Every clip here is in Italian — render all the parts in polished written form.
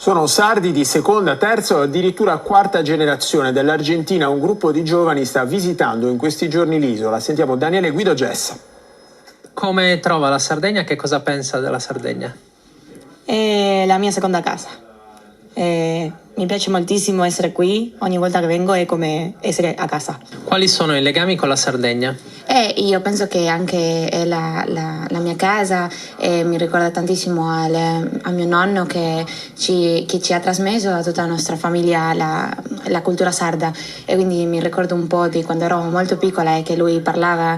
Sono sardi di seconda, terza o addirittura quarta generazione dell'Argentina. Un gruppo di giovani sta visitando in questi giorni l'isola. Sentiamo Daniele Guido Gessa. Come trova la Sardegna? Che cosa pensa della Sardegna? È la mia seconda casa. Mi piace moltissimo essere qui, ogni volta che vengo è come essere a casa. Quali sono i legami con la Sardegna? Io penso che anche è la mia casa mi ricorda tantissimo a mio nonno che ci ha trasmesso a tutta la nostra famiglia la cultura sarda, e quindi mi ricordo un po' di quando ero molto piccola e che lui parlava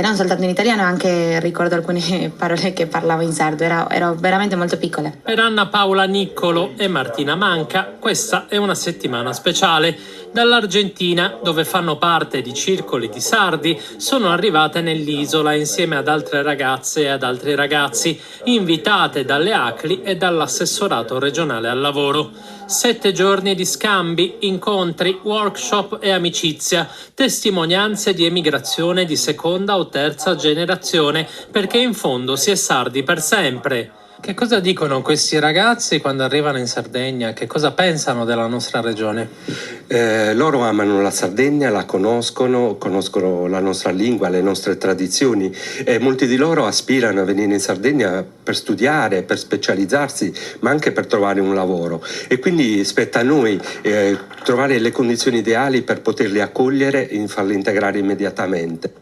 non soltanto in italiano, anche ricordo alcune parole che parlava in sardo, ero veramente molto piccola. Per Anna Paola Niccolo e Martina Manca questa è una settimana speciale. Dall'Argentina, dove fanno parte di circoli di sardi, sono arrivate nell'isola insieme ad altre ragazze e ad altri ragazzi, invitate dalle ACLI e dall'assessorato regionale al lavoro. 7 giorni di scambi, incontri, workshop e amicizia, testimonianze di emigrazione di seconda o terza generazione, perché in fondo si è sardi per sempre. Che cosa dicono questi ragazzi quando arrivano in Sardegna? Che cosa pensano della nostra regione? Loro amano la Sardegna, la conoscono la nostra lingua, le nostre tradizioni, e molti di loro aspirano a venire in Sardegna per studiare, per specializzarsi, ma anche per trovare un lavoro, e quindi spetta a noi trovare le condizioni ideali per poterli accogliere e farli integrare immediatamente.